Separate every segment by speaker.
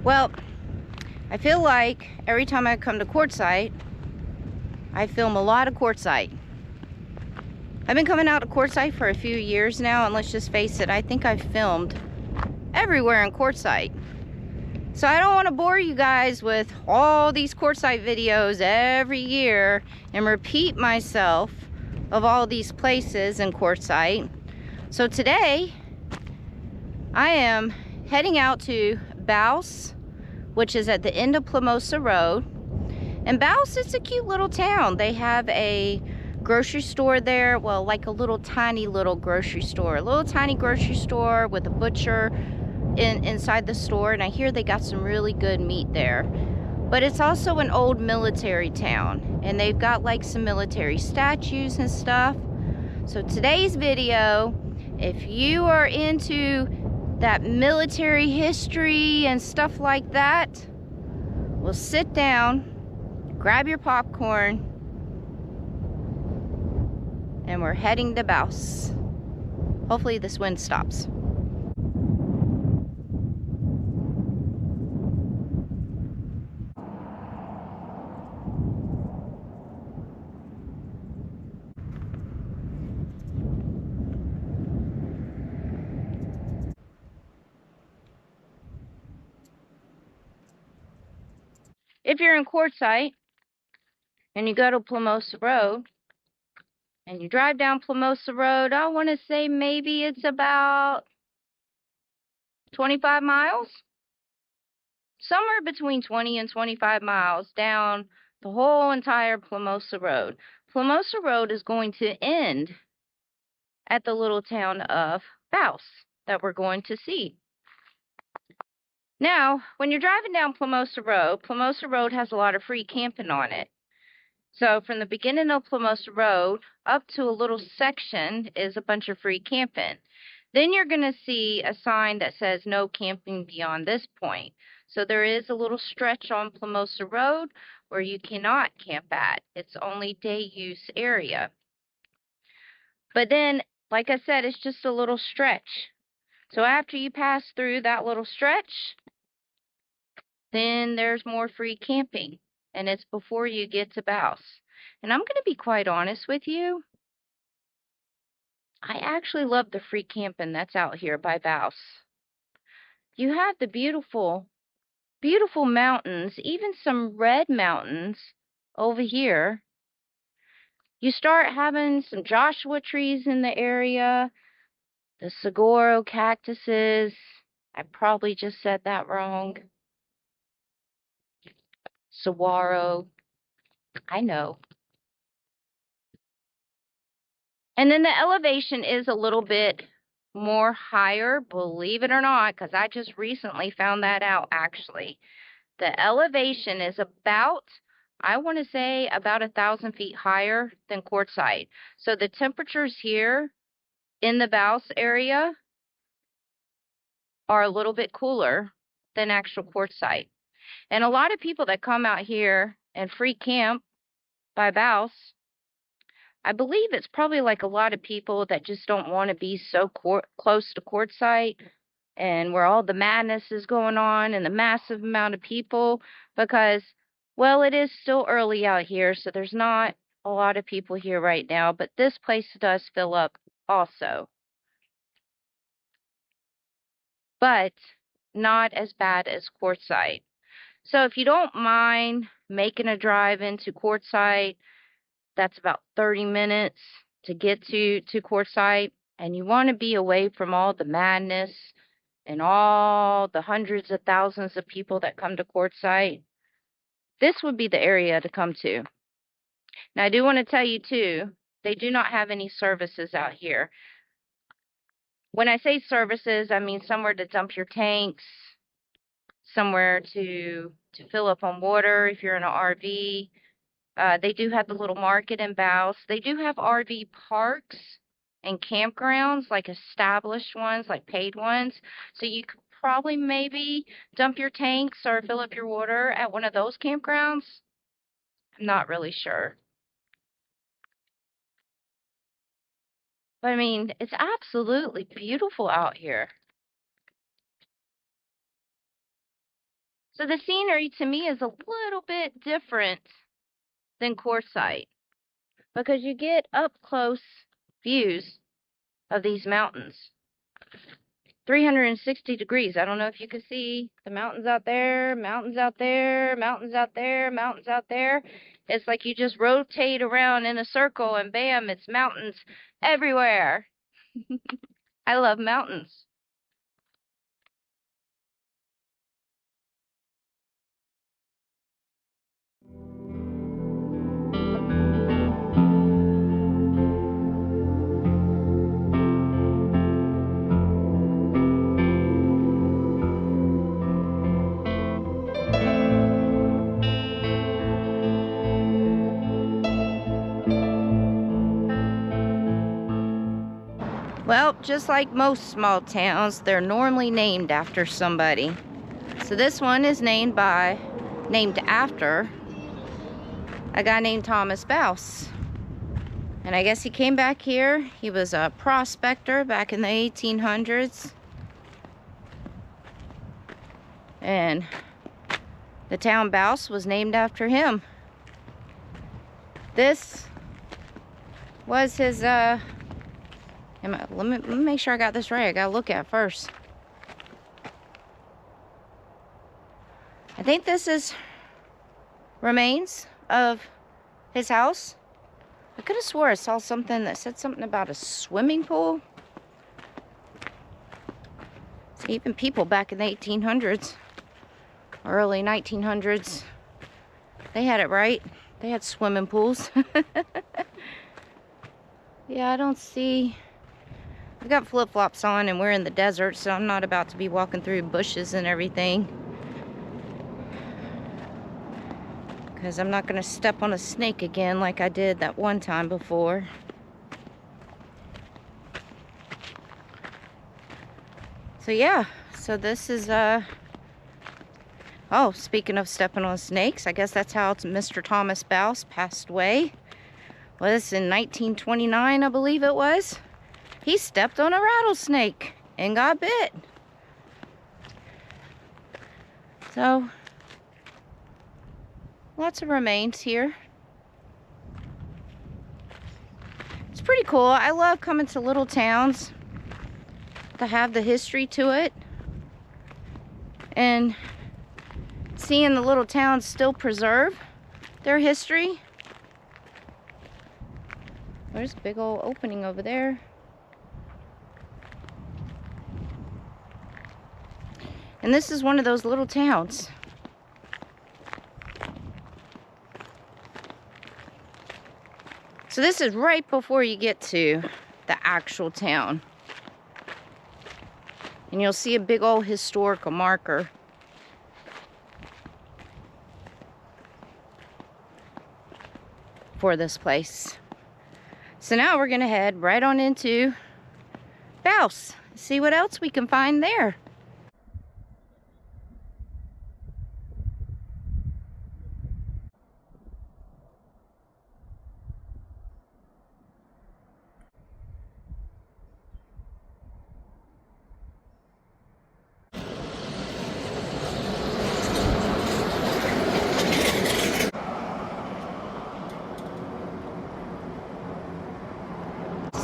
Speaker 1: Well, I feel like every time I come to Quartzsite, I film a lot of Quartzsite. I've been coming out to Quartzsite for a few years now, and let's just face it, I think I've filmed everywhere in Quartzsite. So I don't want to bore you guys with all these Quartzsite videos every year and repeat myself of all these places in Quartzsite. So today, I am heading out to Bouse, which is at the end of Plomosa Road. And Bouse is a cute little town. They have a grocery store there. Well, like a little tiny little grocery store. A little tiny grocery store with a butcher inside the store. And I hear they got some really good meat there. But it's also an old military town. And they've got like some military statues and stuff. So today's video, if you are into that military history and stuff like that, we'll sit down, grab your popcorn, and we're heading to Bouse. Hopefully this wind stops. If you're in Quartzsite and you go to Plomosa Road and you drive down Plomosa Road, I want to say maybe it's about 25 miles. Somewhere between 20 and 25 miles down the whole entire Plomosa Road. Plomosa Road is going to end at the little town of Bouse that we're going to see. Now, when you're driving down Plomosa Road has a lot of free camping on it. So from the beginning of Plomosa Road up to a little section is a bunch of free camping. Then you're going to see a sign that says no camping beyond this point. So there is a little stretch on Plomosa Road where you cannot camp at. It's only day use area. But then, like I said, it's just a little stretch. So after you pass through that little stretch, then there's more free camping. And it's before you get to Bouse. And I'm going to be quite honest with you. I actually love the free camping that's out here by Bouse. You have the beautiful, beautiful mountains, even some red mountains over here. You start having some Joshua trees in the area, the saguaro cactuses. I probably just said that wrong. Saguaro. I know. And then the elevation is a little bit more higher, believe it or not, because I just recently found that out, actually. The elevation is about, I want to say, about 1,000 feet higher than Quartzsite. So the temperatures here in the Bouse area are a little bit cooler than actual Quartzsite. And a lot of people that come out here and free camp by Bouse, I believe it's probably like a lot of people that just don't want to be so close to Quartzsite and where all the madness is going on and the massive amount of people, because, well, it is still early out here, so there's not a lot of people here right now, but this place does fill up also. But not as bad as Quartzsite. So if you don't mind making a drive into Quartzsite, that's about 30 minutes to get to Quartzsite, and you want to be away from all the madness and all the hundreds of thousands of people that come to Quartzsite, this would be the area to come to. Now, I do want to tell you, too, they do not have any services out here. When I say services, I mean somewhere to dump your tanks, somewhere to fill up on water if you're in an RV. They do have the little market in Bouse. They do have RV parks and campgrounds, like established ones, like paid ones. So you could probably maybe dump your tanks or fill up your water at one of those campgrounds. I'm not really sure. But I mean, it's absolutely beautiful out here. So the scenery to me is a little bit different than Quartzsite because you get up close views of these mountains. 360 degrees. I don't know if you can see the mountains out there, mountains out there, mountains out there, mountains out there. It's like you just rotate around in a circle and bam, it's mountains everywhere. I love mountains. Well, just like most small towns, they're normally named after somebody. So this one is named after a guy named Thomas Bouse. And I guess he came back here. He was a prospector back in the 1800s. And the town Bouse was named after him. This was his, let me make sure I got this right. I gotta look at it first. I think this is remains of his house. I could have swore I saw something that said something about a swimming pool. So even people back in the 1800s, early 1900s, they had it right. They had swimming pools. Yeah, I don't see... I've got flip-flops on and we're in the desert, so I'm not about to be walking through bushes and everything. Because I'm not going to step on a snake again like I did that one time before. So yeah, so this is, oh, speaking of stepping on snakes, I guess that's how Mr. Thomas Bouse passed away. Was in 1929, I believe it was. He stepped on a rattlesnake and got bit. So, lots of remains here. It's pretty cool. I love coming to little towns that have the history to it. And seeing the little towns still preserve their history. There's a big old opening over there. And this is one of those little towns. So this is right before you get to the actual town. And you'll see a big old historical marker. For this place. So now we're gonna head right on into Bouse. See what else we can find there.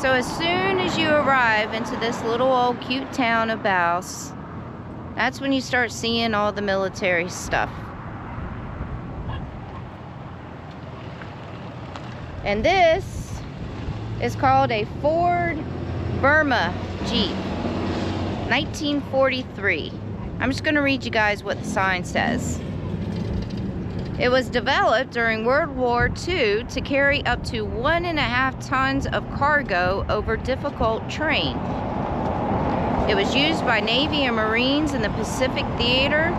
Speaker 1: So as soon as you arrive into this little old cute town of Bouse, that's when you start seeing all the military stuff. And this is called a Ford Burma Jeep, 1943. I'm just going to read you guys what the sign says. It was developed during World War II to carry up to 1.5 tons of cargo over difficult terrain. It was used by Navy and Marines in the Pacific Theater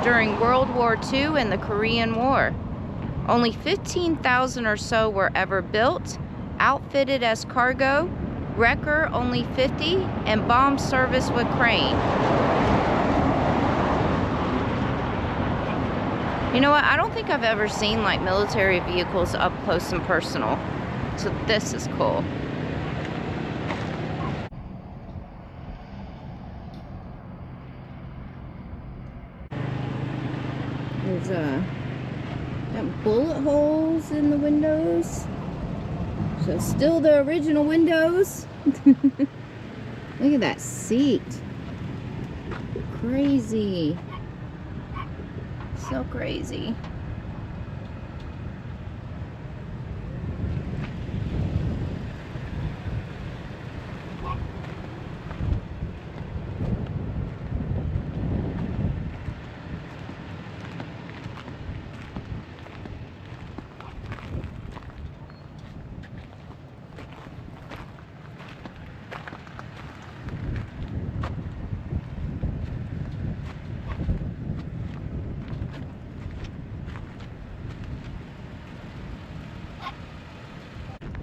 Speaker 1: during World War II and the Korean War. Only 15,000 or so were ever built, outfitted as cargo, wrecker only 50, and bomb service with crane. You know what? I don't think I've ever seen like military vehicles up close and personal. So this is cool. There's got bullet holes in the windows. So still the original windows. Look at that seat. Crazy. So crazy.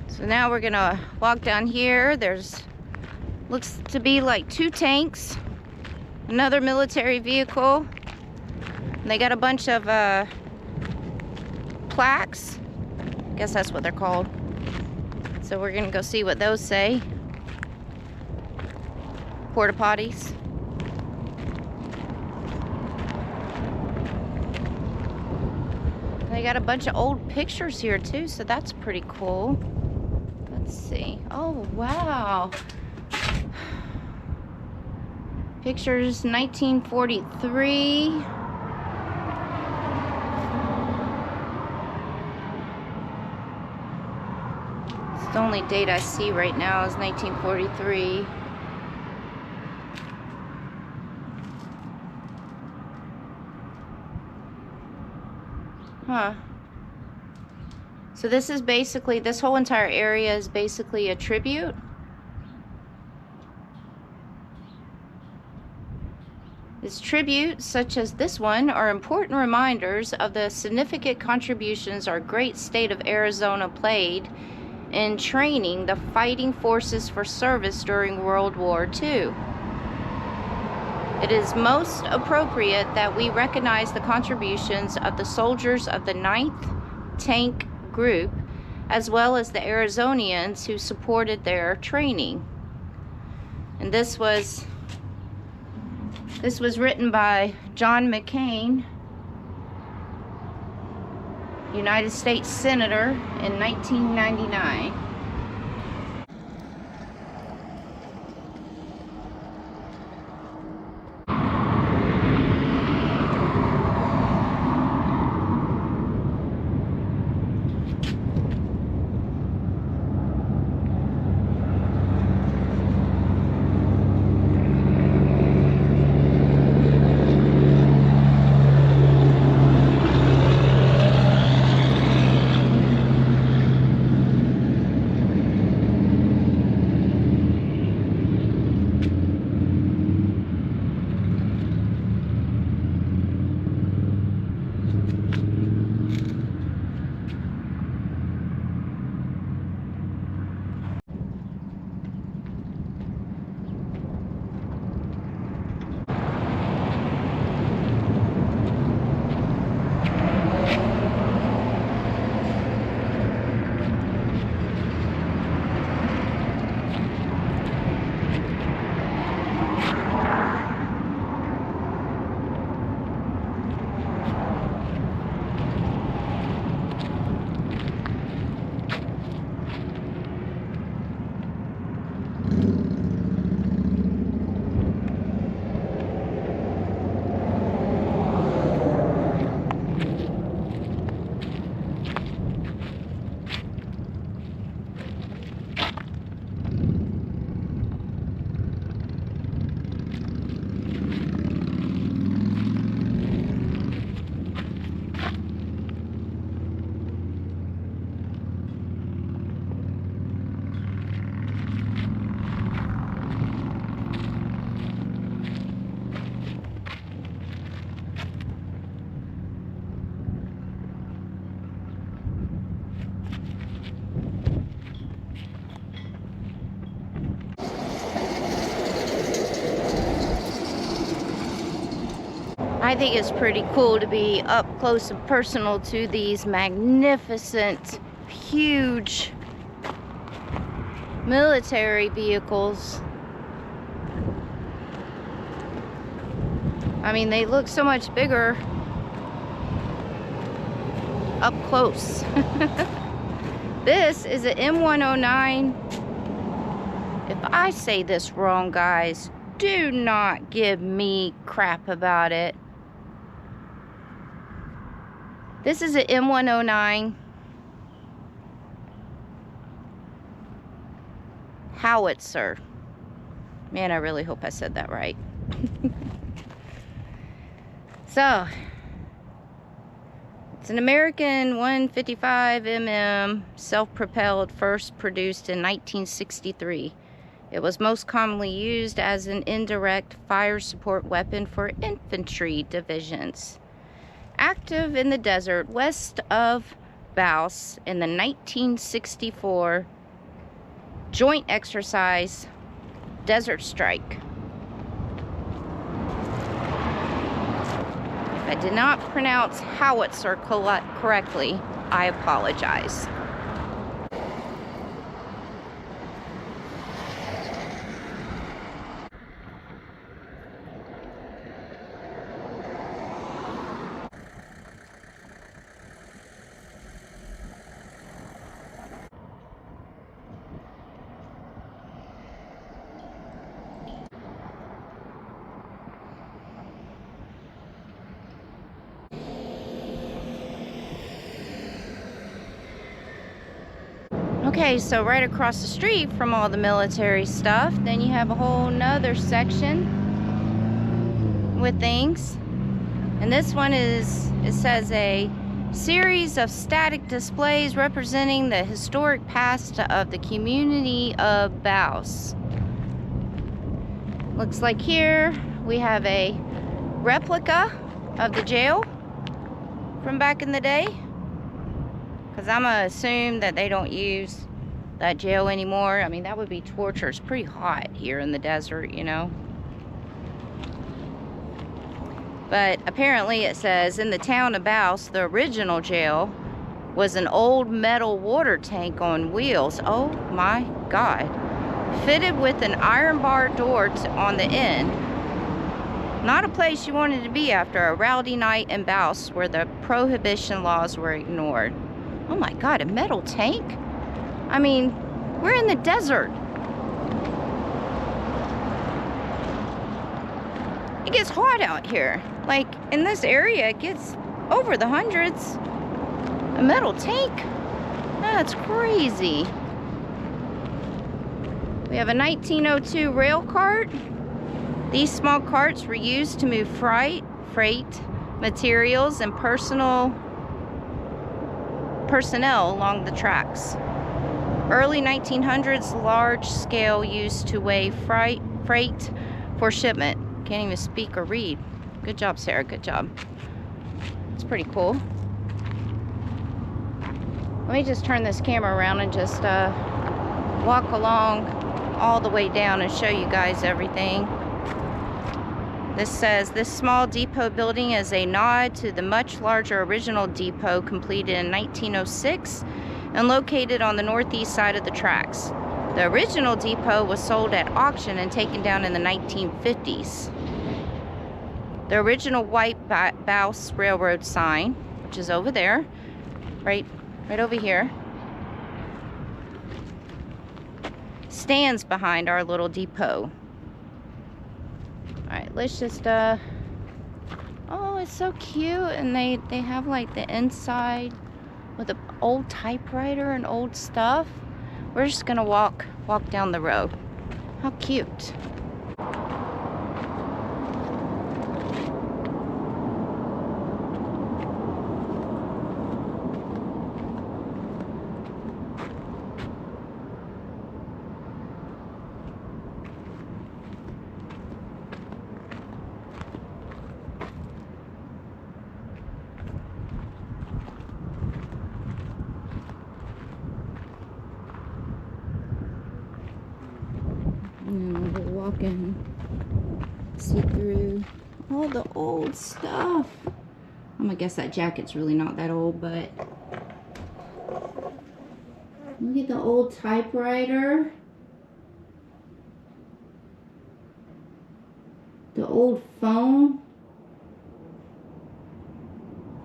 Speaker 1: So now we're gonna walk down here. There's looks to be like 2 tanks, another military vehicle. And they got a bunch of plaques. I guess that's what they're called. So we're gonna go see what those say. Porta potties. They got a bunch of old pictures here too, so that's pretty cool. Let's see. Oh, wow. Pictures 1943. It's the only date I see right now is 1943. Huh. So this is basically, this whole entire area is basically a tribute. Its tributes, such as this one, are important reminders of the significant contributions our great state of Arizona played in training the fighting forces for service during World War II. It is most appropriate that we recognize the contributions of the soldiers of the 9th Tank Group, as well as the Arizonians who supported their training. And this was written by John McCain, United States Senator, in 1999. I think it's pretty cool to be up close and personal to these magnificent, huge military vehicles. I mean, they look so much bigger up close. This is an M109. If I say this wrong, guys, do not give me crap about it. This is an M109 howitzer. Man, I really hope I said that right. So, it's an American 155 mm self-propelled, first produced in 1963. It was most commonly used as an indirect fire support weapon for infantry divisions. Active in the desert west of Bouse in the 1964 joint exercise Desert Strike. If I did not pronounce howitzer correctly, I apologize. Okay, so right across the street from all the military stuff, then you have a whole nother section with things. And this one is, it says, a series of static displays representing the historic past of the community of Bouse. Looks like here we have a replica of the jail from back in the day. Because I'm going to assume that they don't use that jail anymore. I mean, that would be torture. It's pretty hot here in the desert, you know. But apparently it says, in the town of Bouse, the original jail was an old metal water tank on wheels. Oh my God. Fitted with an iron bar door on the end. Not a place you wanted to be after a rowdy night in Bouse where the prohibition laws were ignored. Oh my God, a metal tank? I mean, we're in the desert. It gets hot out here. Like, in this area, it gets over the hundreds. A metal tank? That's crazy. We have a 1902 rail cart. These small carts were used to move freight, materials, and personnel along the tracks. Early 1900s, large-scale use to weigh freight for shipment. Can't even speak or read. Good job, Sarah. Good job. It's pretty cool. Let me just turn this camera around and just walk along all the way down and show you guys everything. This says, this small depot building is a nod to the much larger original depot completed in 1906 and located on the northeast side of the tracks. The original depot was sold at auction and taken down in the 1950s. The original white Bouse Railroad sign, which is over there, right over here, stands behind our little depot. Alright, let's just, oh, it's so cute, and they have like the inside with an old typewriter and old stuff. We're just gonna walk down the road. How cute. And we're walking, see through all the old stuff. I'm gonna guess that jacket's really not that old, but look at the old typewriter, the old phone,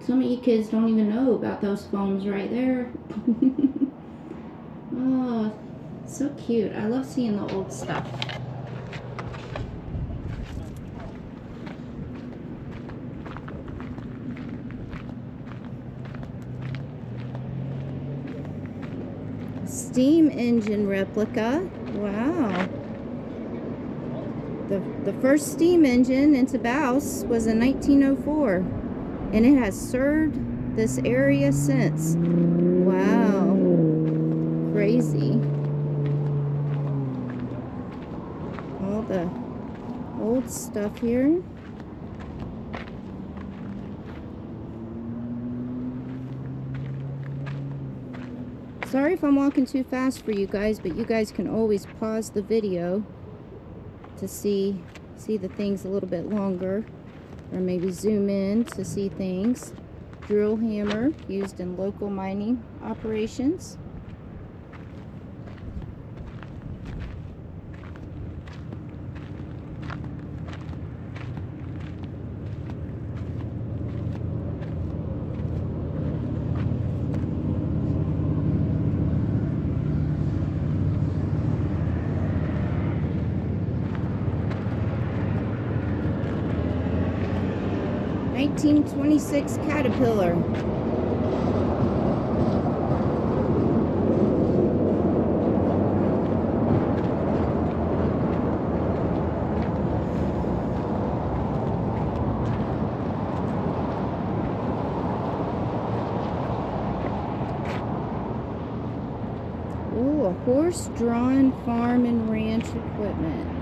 Speaker 1: Some of you kids don't even know about those foams right there. Oh, so cute. I love seeing the old stuff. Steam engine replica. Wow. The first steam engine into Bouse was in 1904, and it has served this area since. Wow. Crazy. All the old stuff here. Sorry if I'm walking too fast for you guys, but you guys can always pause the video to see the things a little bit longer, or maybe zoom in to see things. Drill hammer used in local mining operations. '26 Caterpillar. Oh, a horse-drawn farm and ranch equipment.